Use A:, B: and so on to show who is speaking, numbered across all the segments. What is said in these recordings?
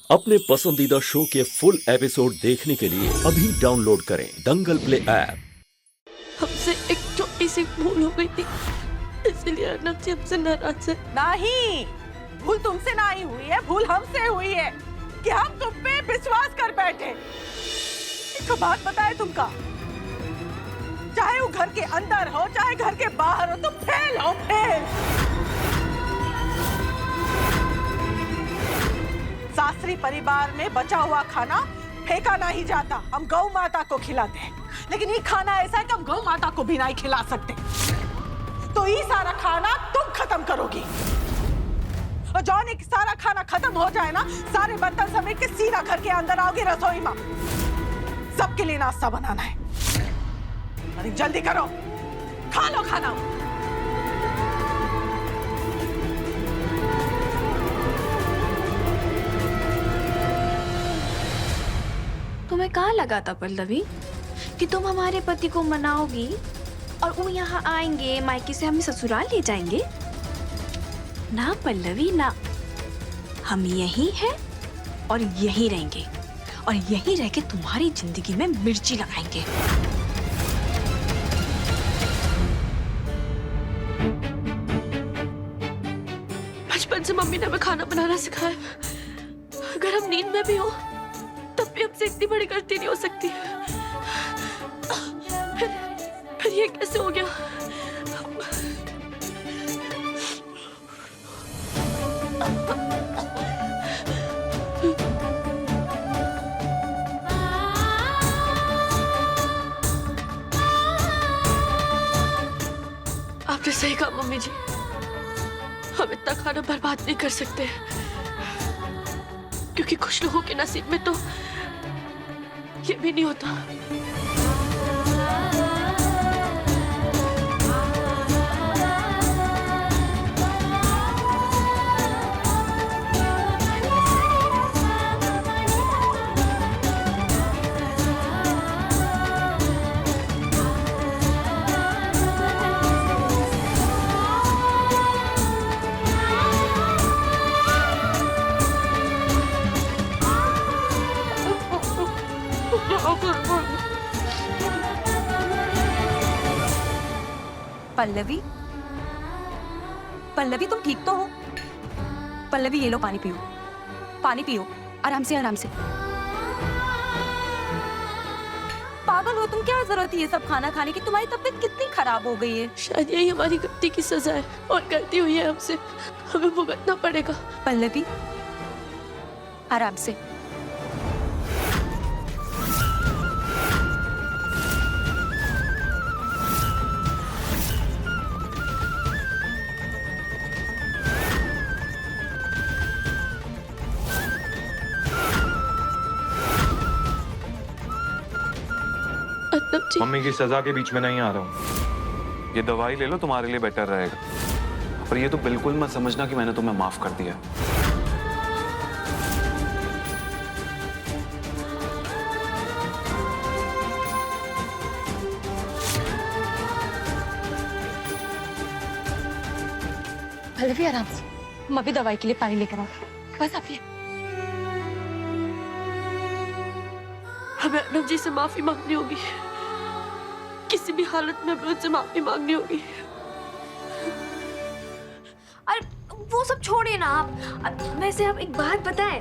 A: अपने पसंदीदा शो के फुल एपिसोड देखने के लिए अभी डाउनलोड करें दंगल प्ले ऐप।
B: हमसे एक छोटी सी भूल हो गई थी, इसलिए अर्नब जी हमसे नाराज है।
C: नहीं, भूल तुमसे नहीं हुई है, भूल हमसे हुई है कि हम तुम पे विश्वास कर बैठे। एक बात बताए तुमका, चाहे वो घर के अंदर हो चाहे घर के बाहर हो, तुम फेल हो, फेल। सासरी परिवार में बचा हुआ खाना फेंका नहीं जाता, हम गौ माता को खिलाते हैं। लेकिन ये खाना ऐसा है कि हम गौ माता को भी नहीं खिला सकते। तो ये सारा खाना तुम खत्म करोगी, और जौन एक सारा खाना खत्म हो जाए ना, सारे बर्तन समेट के सीधा घर के अंदर आओगे रसोई में। सबके लिए नाश्ता बनाना है, अरे जल्दी करो, खा लो खाना।
D: तुम्हें कहाँ लगा था पल्लवी कि तुम हमारे पति को मनाओगी और वो यहाँ आएंगे, मायके से हमें ससुराल ले जाएंगे? ना पल्लवी ना, हम यहीं हैं और यहीं रहेंगे, और यहीं रह के तुम्हारी जिंदगी में मिर्ची लगाएंगे।
B: बचपन से मम्मी ने हमें खाना बनाना सिखाया। अगर हम नींद में भी हो तब भी हमसे इतनी बड़ी गलती नहीं हो सकती। फिर ये कैसे हो गया? आपने सही कहा मम्मी जी, हम इतना खाना बर्बाद नहीं कर सकते, क्योंकि कुछ लोगों के नसीब में तो ये भी नहीं होता।
E: पल्लवी, पल्लवी तुम ठीक तो हो? पल्लवी ये लो पानी पियो, पानी पियो, आराम से आराम से। पागल हो तुम, क्या जरूरत है ये सब खाना खाने की? तुम्हारी तबीयत कितनी खराब हो गई है।
B: शायद यही हमारी गलती की सजा है, और गलती हुई है हमसे, हमें भुगतना पड़ेगा।
E: पल्लवी आराम से।
B: अर्नब जी,
F: मम्मी की सजा के बीच में नहीं आ रहा हूँ। ये दवाई ले लो, तुम्हारे लिए बेटर रहेगा। पर ये तो बिल्कुल मत समझना कि मैंने तुम्हें माफ कर दिया।
E: पल्लवी आराम से, मैं भी दवाई के लिए पानी लेकर आती हूँ, बस आप ये।
B: हमें अर्नब जी से माफी मांगनी होगी, किसी भी हालत में हमें उनसे माफी मांगनी होगी।
D: अरे वो सब छोड़िए ना आप। वैसे आप एक बात बताएं,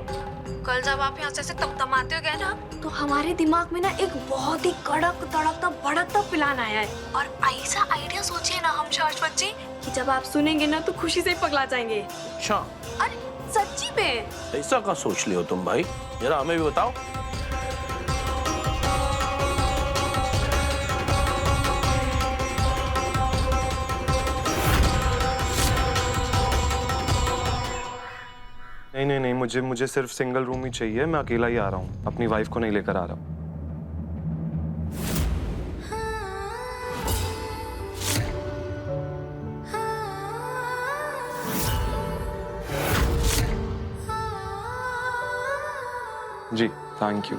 D: कल जब आप यहाँ से ऐसे तमतमाते हो गए ना, तो हमारे दिमाग में ना एक बहुत ही कड़क तड़कता भड़कता प्लान आया है, और ऐसा आइडिया सोचिए ना हम शाश्वत जी कि जब आप सुनेंगे ना तो खुशी से पगला जाएंगे।
G: अच्छा,
D: अरे सच्ची में।
G: ऐसा क्या सोच लियो तुम भाई, जरा हमें भी बताओ।
F: नहीं, मुझे सिर्फ सिंगल रूम ही चाहिए। मैं अकेला ही आ रहा हूँ, अपनी वाइफ को नहीं लेकर आ रहा हूँ। जी थैंक यू।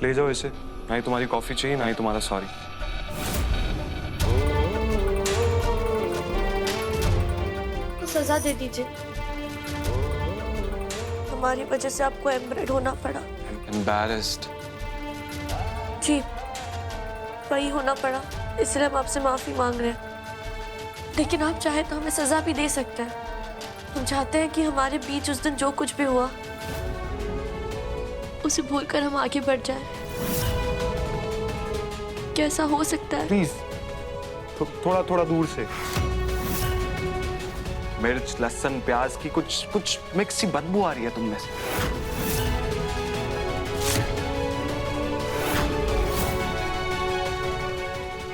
F: ले जाओ इसे, ना ही तुम्हारी कॉफी चाहिए ना ही तुम्हारा सॉरी।
B: सजा दे दीजिए, हमारी वजह से आपको एम्बरेड होना पड़ा।
F: एम्बैरेस्ड?
B: जी, वही होना पड़ा, इसलिए हम आपसे माफी मांग रहे हैं। लेकिन आप चाहे तो हमें सजा भी दे सकते हैं। हम चाहते हैं कि हमारे बीच उस दिन जो कुछ भी हुआ उसे भूलकर हम आगे बढ़ जाएं। कैसा हो सकता है?
F: प्लीज थोड़ा थोड़ा दूर से। मिर्च, लहसुन, प्याज की कुछ मिक्स सी बदबू आ रही है तुम में से।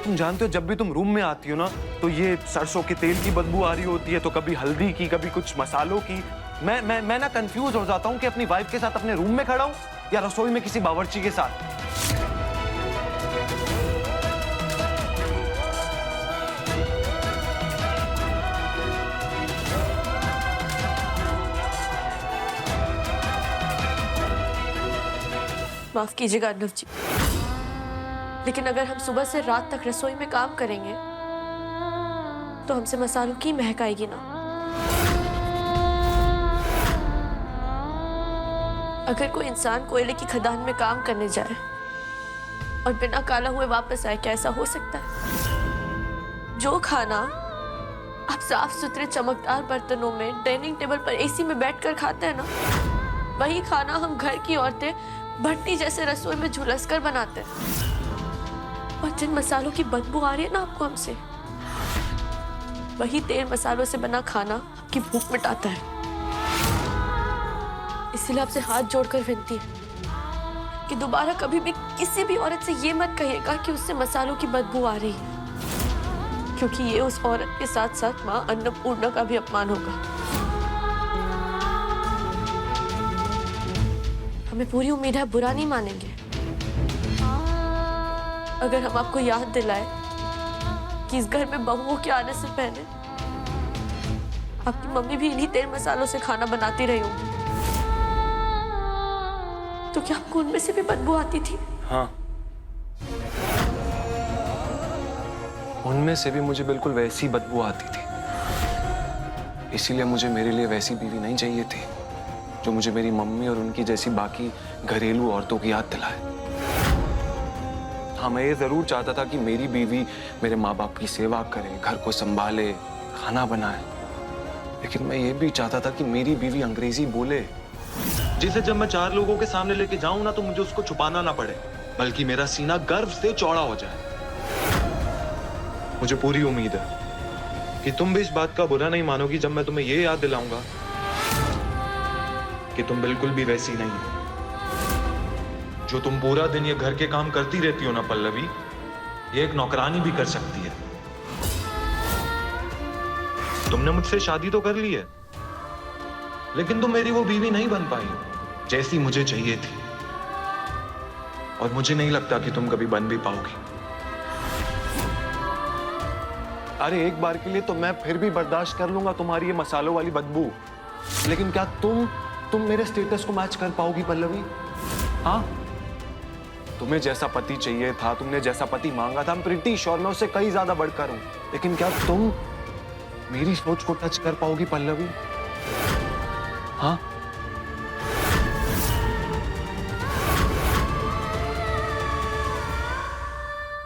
F: तुम जानते हो जब भी तुम रूम में आती हो ना तो ये सरसों के तेल की बदबू आ रही होती है, तो कभी हल्दी की, कभी कुछ मसालों की। मैं ना कंफ्यूज हो जाता हूँ कि अपनी वाइफ के साथ अपने रूम में खड़ा हूँ या रसोई में किसी बावर्ची के साथ।
B: माफ कीजिएगा अर्नव जी, लेकिन अगर हम सुबह से रात तक रसोई में काम करेंगे तो हमसे मसालों की महक आएगी ना। अगर कोई इंसान कोयले की खदान में काम करने जाए और बिना काला हुए वापस आए, क्या ऐसा हो सकता है? जो खाना आप साफ सुथरे चमकदार बर्तनों में डाइनिंग टेबल पर एसी में बैठकर खाते हैं ना, वही खाना हम घर की औरतें भट्टी जैसे रसोई में झुलस कर बनाते हैं। और जिन मसालों की बदबू आ रही है ना आपको हमसे, वही तेल मसालों से बना खाना आपकी भूख मिटाता है। इसलिए आपसे हाथ जोड़कर विनती है कि दोबारा कभी भी किसी भी औरत से ये मत कहिएगा कि उससे मसालों की बदबू आ रही है, क्योंकि ये उस औरत के साथ साथ मां अन्नपूर्णा का भी अपमान होगा। हमें पूरी उम्मीद है बुरा नहीं मानेंगे अगर हम आपको याद दिलाए कि इस घर में बहुओं के आने से पहले आपकी मम्मी भी इन्हीं तेल मसालों से खाना बनाती रही होंगी। तो क्या आपको उनमें से भी बदबू आती थी?
F: हाँ, उनमें से भी मुझे बिल्कुल वैसी बदबू आती थी। इसीलिए मुझे मेरे लिए वैसी बीवी नहीं चाहिए थी जो मुझे मेरी मम्मी और उनकी जैसी बाकी घरेलू औरतों की याद दिलाए। हाँ, मैं ये जरूर चाहता था कि मेरी बीवी मेरे माँ बाप की सेवा करे, घर को संभाले, खाना बनाए। लेकिन मैं ये भी चाहता था कि मेरी बीवी अंग्रेजी बोले, जिसे जब मैं 4 लोगों के सामने लेके जाऊं ना तो मुझे उसको छुपाना ना पड़े, बल्कि मेरा सीना गर्व से चौड़ा हो जाए। मुझे पूरी उम्मीद है कि तुम भी इस बात का बुरा नहीं मानोगी जब मैं तुम्हें ये याद दिलाऊंगा कि तुम बिल्कुल भी वैसी नहीं हो। जो तुम पूरा दिन ये घर के काम करती रहती हो ना पल्लवी, ये एक नौकरानी भी कर सकती है। तुमने मुझसे शादी तो कर ली है, लेकिन तुम मेरी वो बीवी नहीं बन पाई जैसी मुझे चाहिए थी, और मुझे नहीं लगता कि तुम कभी बन भी पाओगी। अरे एक बार के लिए तो मैं फिर भी बर्दाश्त कर लूंगा तुम्हारी ये मसालों वाली बदबू, लेकिन क्या तुम मेरे स्टेटस को मैच कर पाओगी पल्लवी? हाँ, तुम्हें जैसा पति चाहिए था, तुमने जैसा पति मांगा था, I'm pretty sure मैं उससे कहीं ज्यादा बढ़कर हूं, लेकिन क्या तुम मेरी सोच को टच कर पाओगी पल्लवी? हाँ,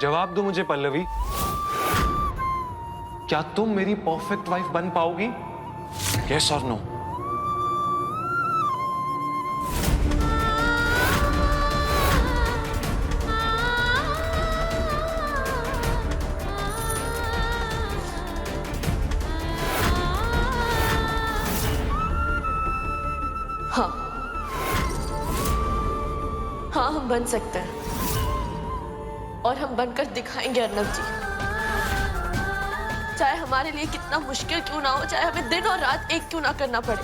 F: जवाब दो मुझे पल्लवी, क्या तुम मेरी परफेक्ट वाइफ बन पाओगी? यस और नो?
B: हाँ, हाँ हम बन सकते हैं, और हम बनकर दिखाएंगे अर्नव जी। चाहे हमारे लिए कितना मुश्किल क्यों ना हो, चाहे हमें दिन और रात एक क्यों ना करना पड़े,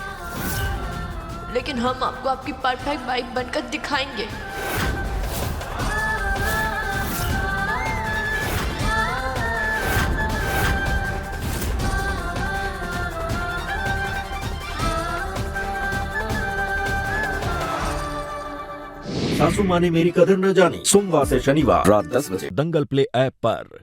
B: लेकिन हम आपको आपकी परफेक्ट वाइफ बनकर दिखाएंगे।
A: सासू माँ ने मेरी कदर न जानी, सोमवार से शनिवार रात 10 बजे दंगल प्ले ऐप पर।